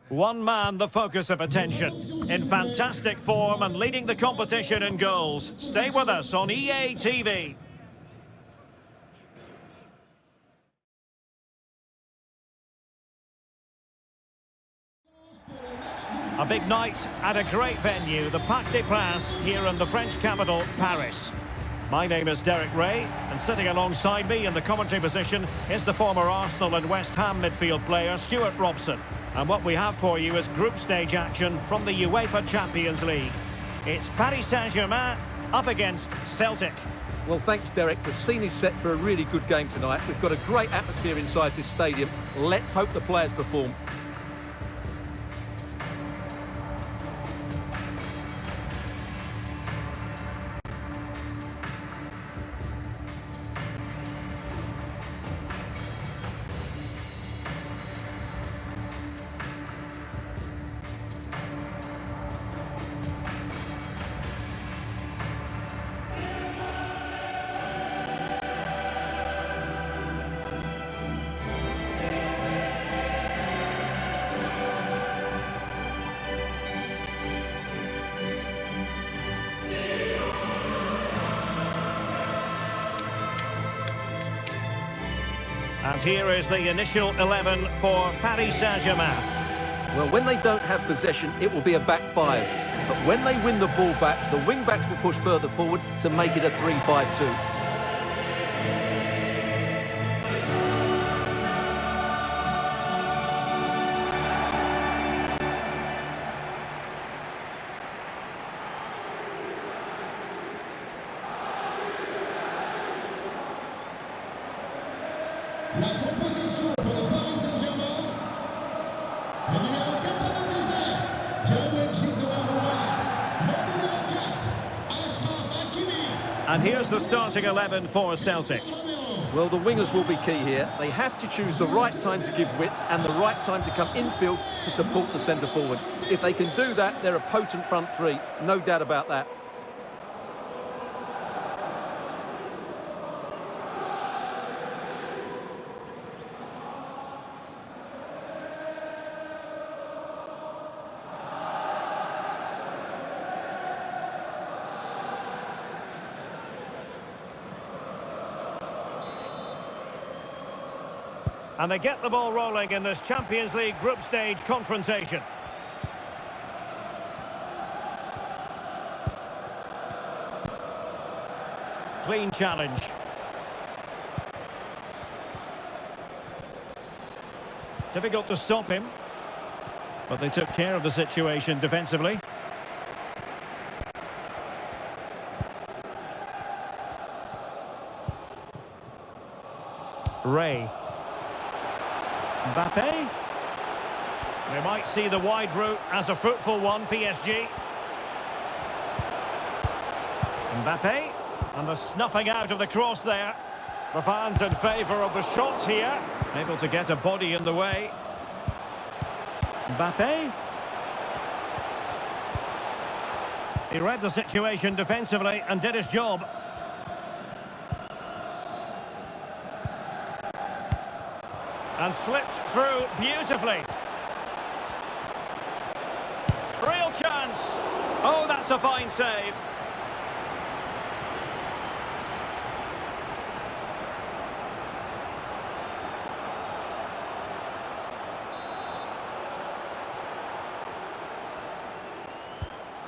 One man the focus of attention. In fantastic form and leading the competition in goals. Stay with us on EA TV. A big night at a great venue, the Parc des Princes, here in the French capital, Paris. My name is Derek Ray, and sitting alongside me in the commentary position is the former Arsenal and West Ham midfield player, Stuart Robson. And what we have for you is group stage action from the UEFA Champions League. It's Paris Saint-Germain up against Celtic. Well, thanks, Derek. The scene is set for a really good game tonight. We've got a great atmosphere inside this stadium. Let's hope the players perform. And here is the initial 11 for Paris Saint-Germain. Well, when they don't have possession, it will be a back five. But when they win the ball back, the wing-backs will push further forward to make it a 3-5-2. La composition pour le Paris Saint-Germain, le numéro 99, Joystick de la Roma, le numéro 4, Ashraf Hakimi. And here's the starting 11 for Celtic. Well, the wingers will be key here. They have to choose the right time to give width and the right time to come infield to support the centre forward. If they can do that, they're a potent front three, no doubt about that. And they get the ball rolling in this Champions League group stage confrontation. Clean challenge. Difficult to stop him. But they took care of the situation defensively. Ray. Mbappe. We might see the wide route as a fruitful one, PSG. Mbappe. And the snuffing out of the cross there. The fans in favour of the shots here. Able to get a body in the way. Mbappe. He read the situation defensively and did his job. And slipped through beautifully. Real chance. Oh, that's a fine save.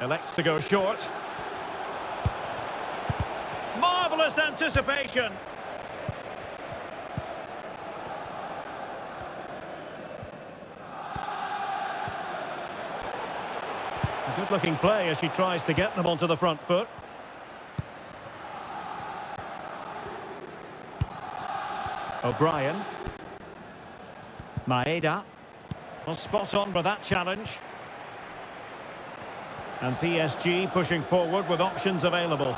Elects to go short. Marvellous anticipation. A good-looking play as she tries to get them onto the front foot. O'Brien. Maeda. Well, spot on with that challenge. And PSG pushing forward with options available.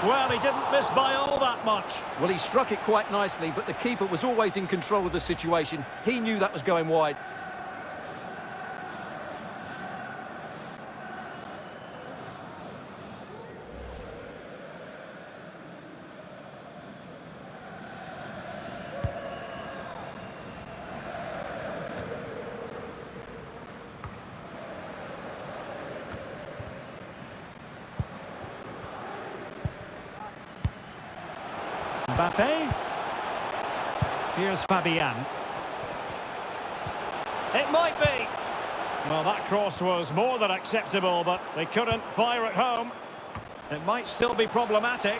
Well, he didn't miss by all that much. Well, he struck it quite nicely, but the keeper was always in control of the situation. He knew that was going wide. Mbappe. Here's Fabian. It might be. Well, that cross was more than acceptable, but they couldn't fire it home. It might still be problematic.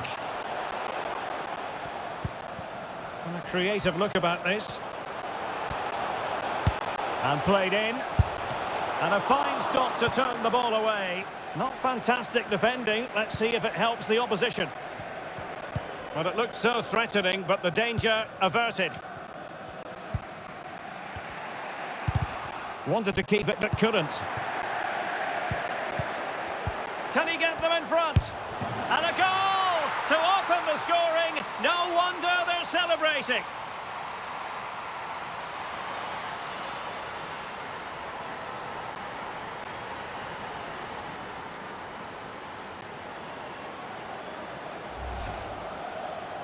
And a creative look about this. And played in. And a fine stop to turn the ball away. Not fantastic defending. Let's see if it helps the opposition. But it looked so threatening, but the danger averted. Wanted to keep it, but couldn't. Can he get them in front? And a goal to open the scoring. No wonder they're celebrating.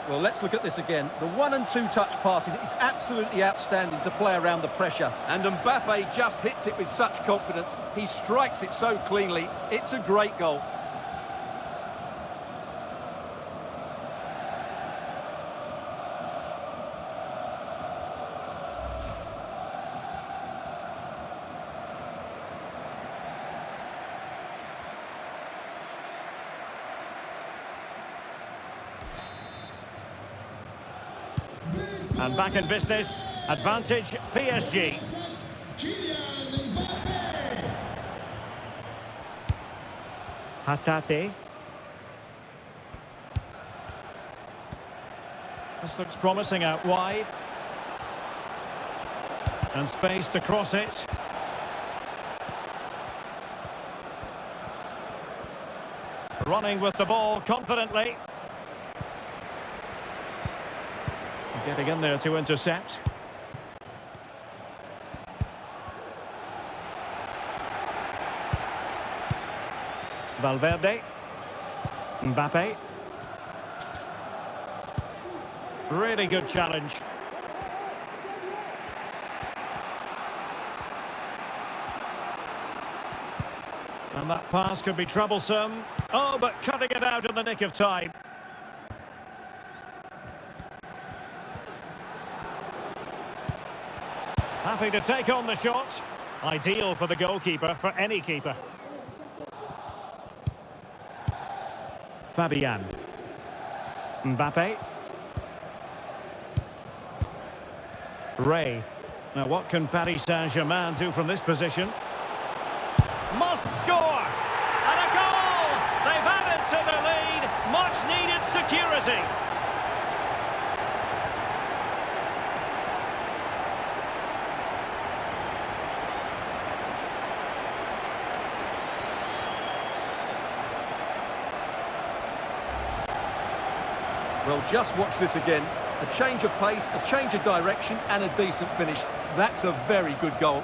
Well, let's look at this again. The 1- and 2-touch passing is absolutely outstanding to play around the pressure. And Mbappe just hits it with such confidence. He strikes it so cleanly. It's a great goal. And back in business, advantage PSG. Kylian Mbappe. Hatate. This looks promising out wide. And space to cross it. Running with the ball confidently. Getting in there to intercept. Valverde. Mbappe. Really good challenge. And that pass could be troublesome. Oh, but cutting it out in the nick of time. Happy to take on the shot. Ideal for the goalkeeper, for any keeper. Fabian. Mbappe. Ray. Now what can Paris Saint-Germain do from this position? Must score! And a goal! They've added to their lead. Much needed security. Well, just watch this again. A change of pace, a change of direction, and a decent finish. That's a very good goal.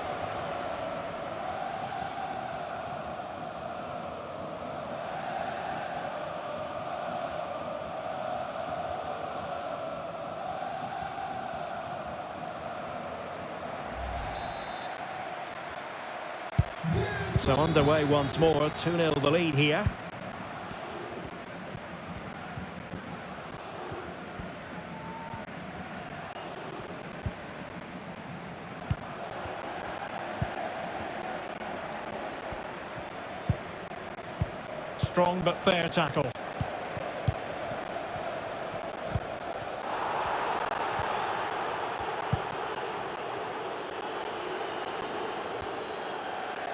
So underway once more, 2-0 the lead here. Strong but fair tackle.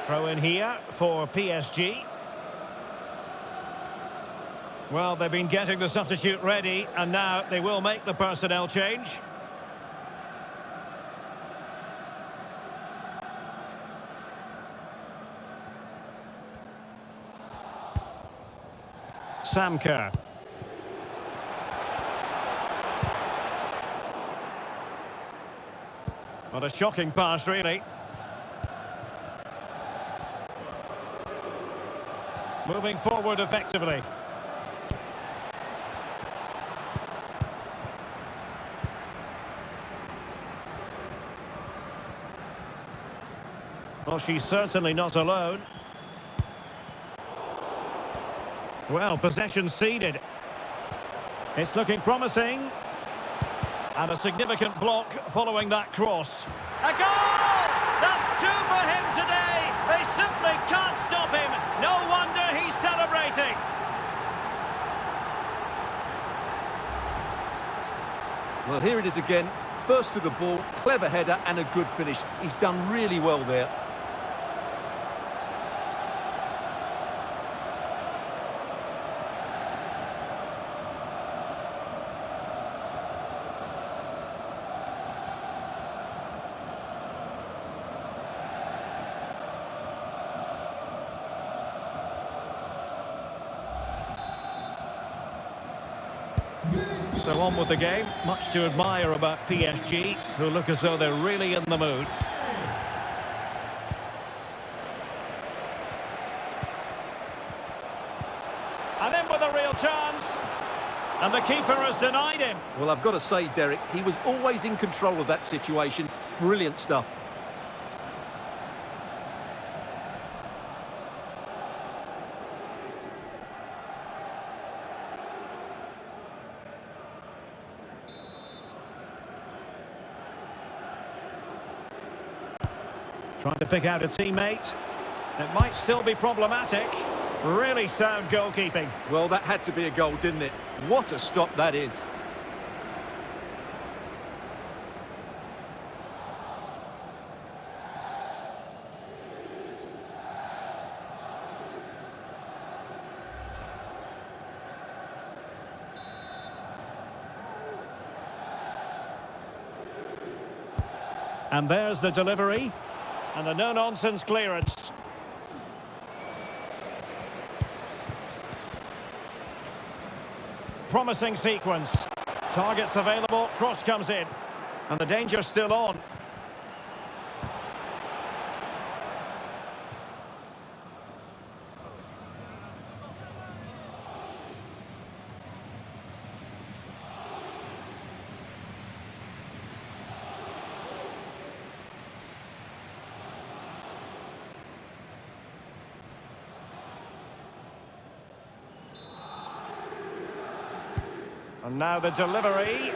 Throw in here for PSG. Well, they've been getting the substitute ready, and now they will make the personnel change. Sam Kerr. What a shocking pass, really. Moving forward effectively. Well, she's certainly not alone. Well, possession ceded. It's looking promising. And a significant block following that cross. A goal! That's two for him today. They simply can't stop him. No wonder he's celebrating. Well, here it is again. First to the ball, clever header and a good finish. He's done really well there. So on with the game. Much to admire about PSG, who look as though they're really in the mood. And in with a real chance. And the keeper has denied him. Well, I've got to say, Derek, he was always in control of that situation. Brilliant stuff. Trying to pick out a teammate. It might still be problematic. Really sound goalkeeping. Well, that had to be a goal, didn't it? What a stop that is. And there's the delivery. And the no-nonsense clearance. Promising sequence. Targets available, cross comes in. And the danger's still on. And now the delivery.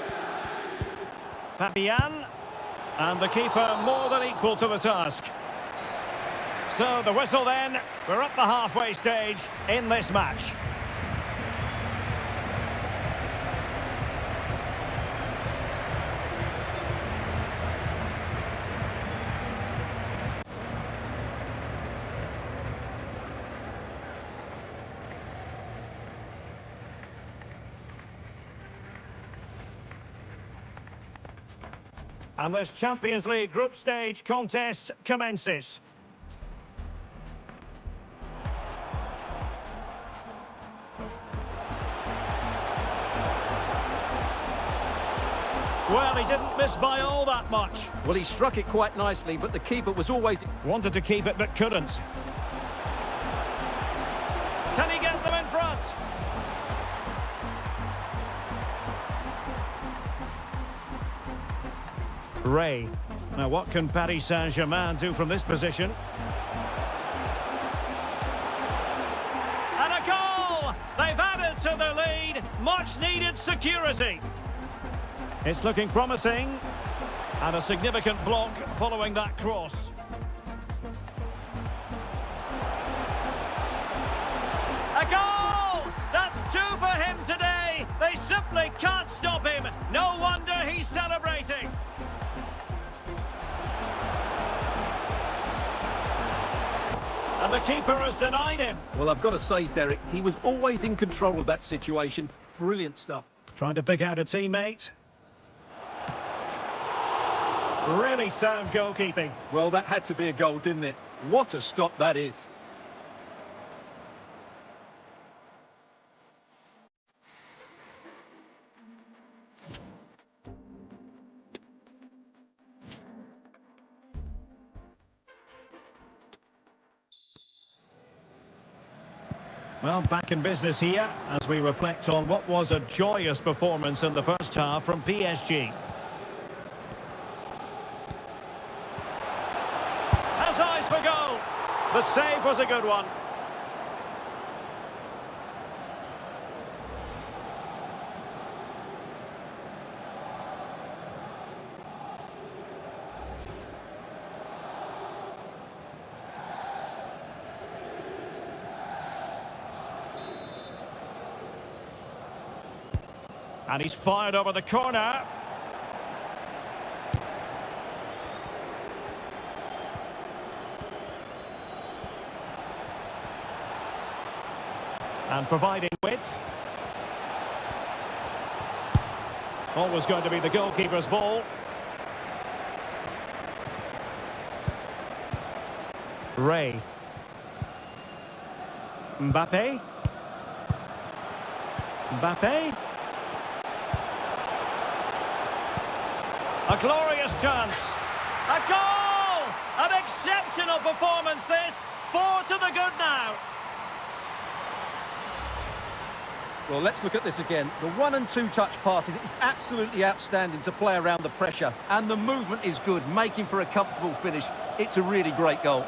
Fabian. And the keeper more than equal to the task. So the whistle then. We're at the halfway stage in this match. And this Champions League group stage contest commences. Well, he didn't miss by all that much. Well, he struck it quite nicely, but the keeper was always... Wanted to keep it, but couldn't. Can he get them in front? Ray. Now, what can Paris Saint-Germain do from this position? And a goal! They've added to the lead. Much needed security. It's looking promising. And a significant block following that cross. A goal! That's two for him today. They simply can't stop him. No wonder he's celebrating. And the keeper has denied him. Well, I've got to say, Derek, he was always in control of that situation. Brilliant stuff. Trying to pick out a teammate. Really sound goalkeeping. Well, that had to be a goal, didn't it? What a stop that is. Well, back in business here as we reflect on what was a joyous performance in the first half from PSG. Has eyes for goal. The save was a good one. And he's fired over the corner. And providing width. Always going to be the goalkeeper's ball. Ray. Mbappe. Mbappe. A glorious chance. A goal! An exceptional performance this. 4 to the good now. Well, let's look at this again. The 1 and 2 touch passing is absolutely outstanding to play around the pressure. And the movement is good, making for a comfortable finish. It's a really great goal.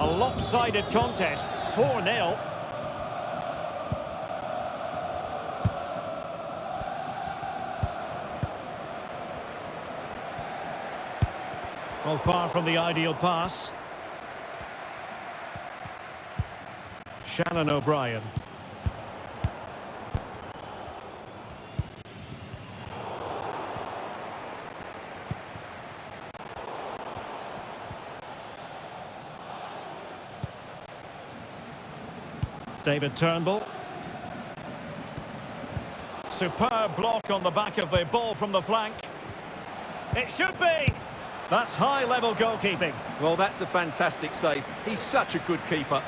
A lopsided contest, 4-0. Well, far from the ideal pass. Shannon O'Brien. David Turnbull. Superb block on the back of the ball from the flank. It should be. That's high-level goalkeeping. Well, that's a fantastic save. He's such a good keeper.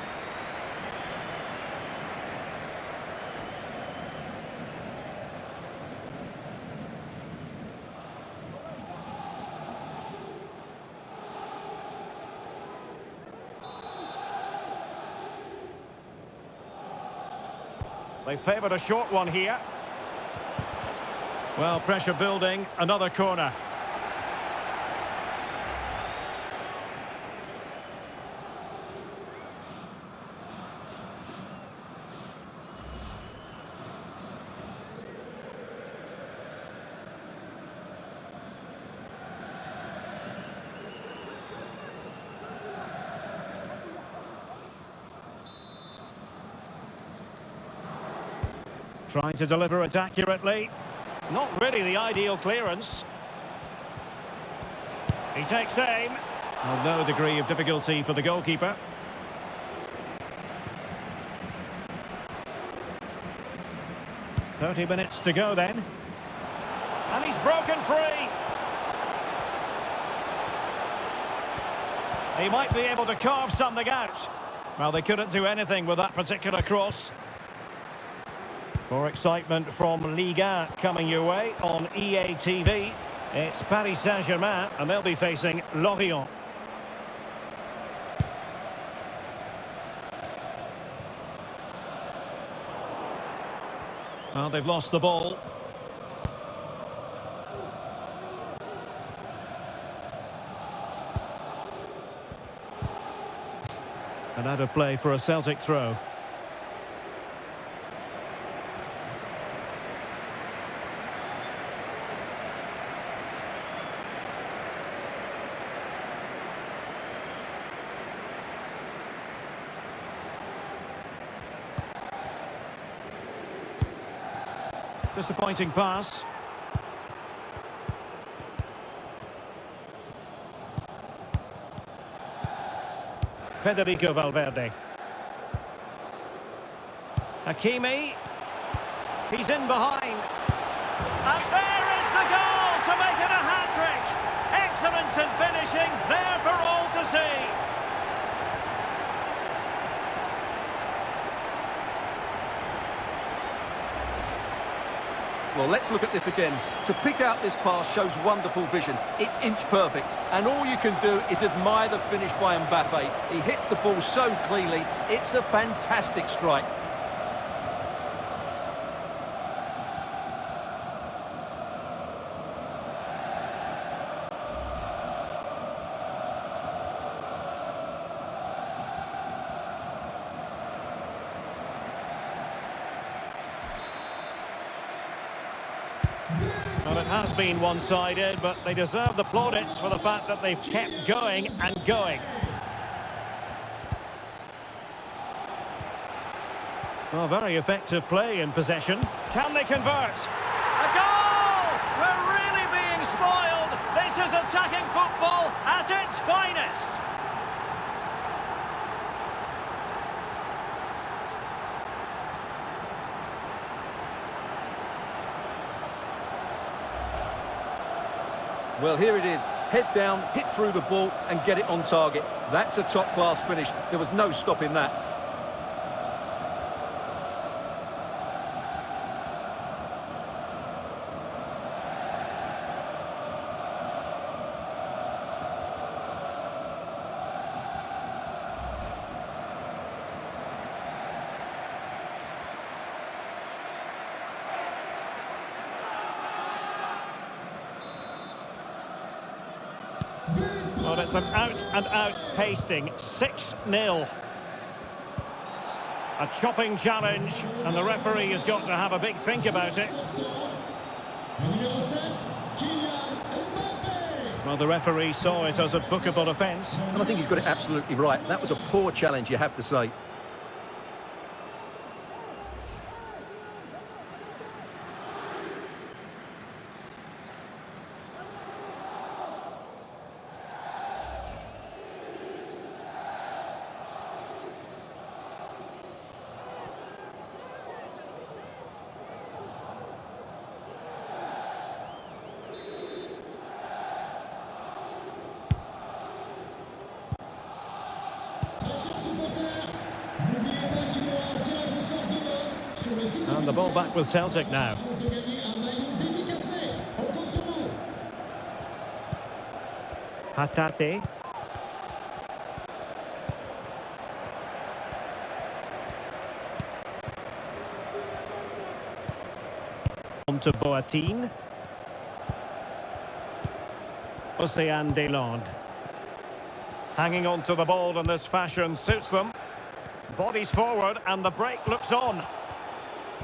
They favoured a short one here. Well, pressure building, another corner. Trying to deliver it accurately. Not really the ideal clearance. He takes aim. Well, no degree of difficulty for the goalkeeper. "30 minutes to go then. And he's broken free. He might be able to carve something out. Well, they couldn't do anything with that particular cross. More excitement from Ligue 1 coming your way on EA TV. It's Paris Saint-Germain, and they'll be facing Lorient. Well, they've lost the ball. And out of play for a Celtic throw. Disappointing pass. Federico Valverde. Hakimi. He's in behind. And there is the goal to make it a hat-trick. Excellence in finishing, there for all to see. Well, let's look at this again. To pick out this pass shows wonderful vision. It's inch perfect. And all you can do is admire the finish by Mbappe. He hits the ball so cleanly. It's a fantastic strike. Well, it has been one-sided, but they deserve the plaudits for the fact that they've kept going and going. Well, very effective play in possession. Can they convert? A goal! We're really being spoiled. This is attacking football at its finest. Well, here it is. Head down, hit through the ball and get it on target. That's a top-class finish. There was no stopping that. Well, it's an out-and-out pasting. 6-0. A chopping challenge, and the referee has got to have a big think about it. Well, the referee saw it as a bookable offence. And I think he's got it absolutely right. That was a poor challenge, you have to say. And the ball back with Celtic now. Hatate. On to Boateng. Océane Deslandes. Hanging on to the ball in this fashion suits them. Bodies forward and the break looks on.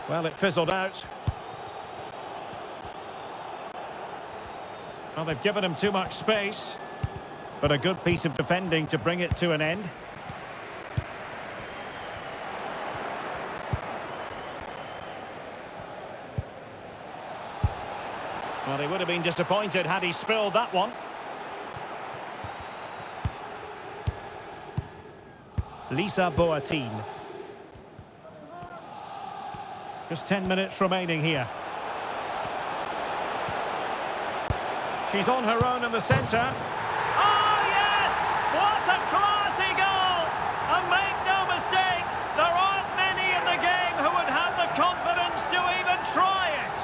Well, it fizzled out. Well, they've given him too much space, but a good piece of defending to bring it to an end. Well, he would have been disappointed had he spilled that one. Lisa Boateng. Just 10 minutes remaining here. She's on her own in the centre. Oh, yes! What a classy goal! And make no mistake, there aren't many in the game who would have the confidence to even try it.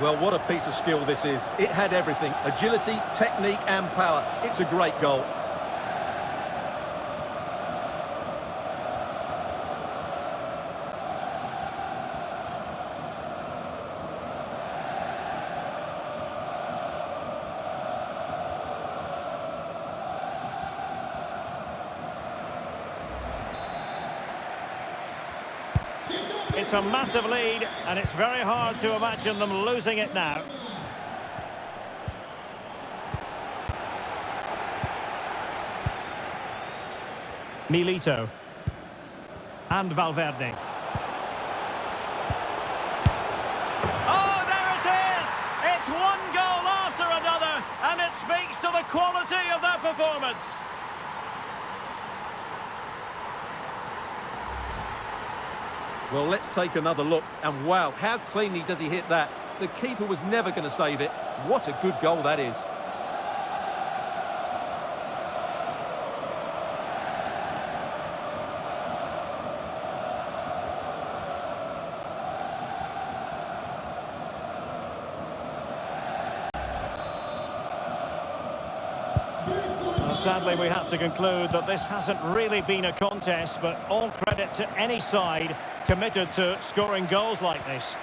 Well, what a piece of skill this is. It had everything. Agility, technique and power. It's a great goal. It's a massive lead, and it's very hard to imagine them losing it now. Milito. And Valverde. Oh, there it is! It's one goal after another, and it speaks to the quality of their performance. Well, let's take another look. And wow, how cleanly does he hit that? The keeper was never going to save it. What a good goal that is. Sadly, we have to conclude that this hasn't really been a contest, but all credit to any side committed to scoring goals like this.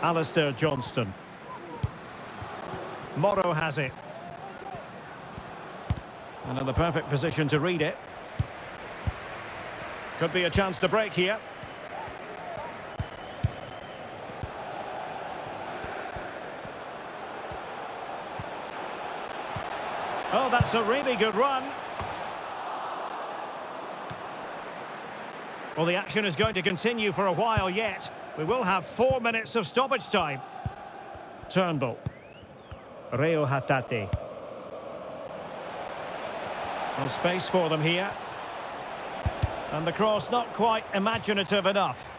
Alistair Johnston. Morrow has it. And in the perfect position to read it. Could be a chance to break here. Oh, that's a really good run. Well, the action is going to continue for a while yet. We will have 4 minutes of stoppage time. Turnbull. Reo Hatate. No space for them here. And the cross not quite imaginative enough.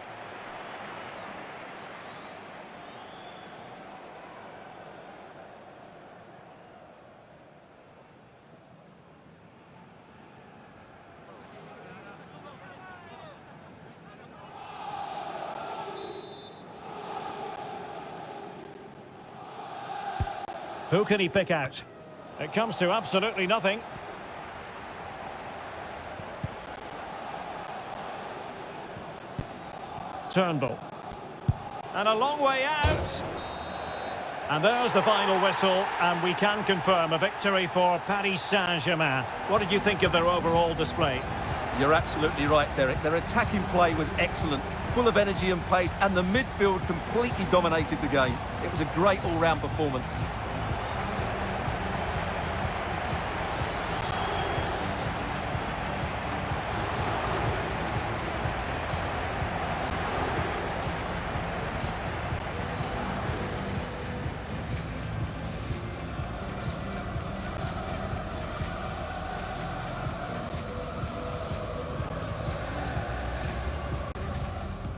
Who can he pick out? It comes to absolutely nothing. Turnbull. And a long way out. And there's the final whistle, and we can confirm a victory for Paris Saint-Germain. What did you think of their overall display? You're absolutely right, Derek. Their attacking play was excellent, full of energy and pace, and the midfield completely dominated the game. It was a great all-round performance.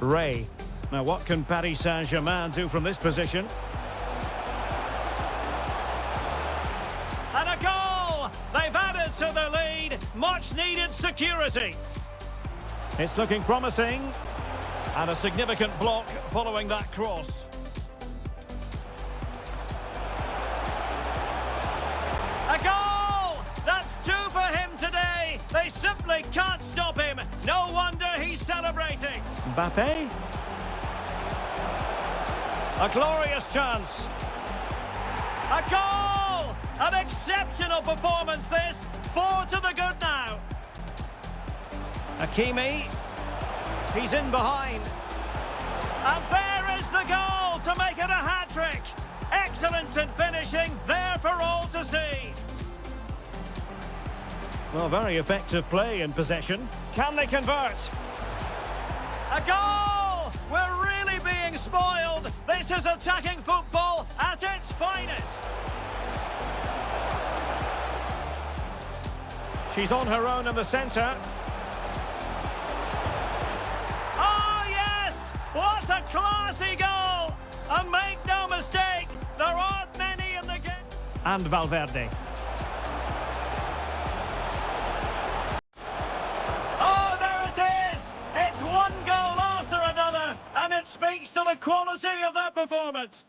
Ray. Now what can Paris Saint-Germain do from this position? And a goal! They've added to the lead. Much needed security. It's looking promising. And a significant block following that cross. A goal! That's 2 for him today. They simply can't stop him. No wonder he's celebrating. Mbappe. A glorious chance. A goal! An exceptional performance this. 4 to the good now. Hakimi. He's in behind. And there is the goal to make it a hat-trick. Excellence in finishing, there for all to see. Well, very effective play in possession. Can they convert? A goal! We're really being spoiled. This is attacking football at its finest. She's on her own in the centre. Oh, yes! What a classy goal! And make no mistake, there aren't many in the game. And Valverde. Oh, there it is! It's one goal after another, and it speaks to the quality of that performance.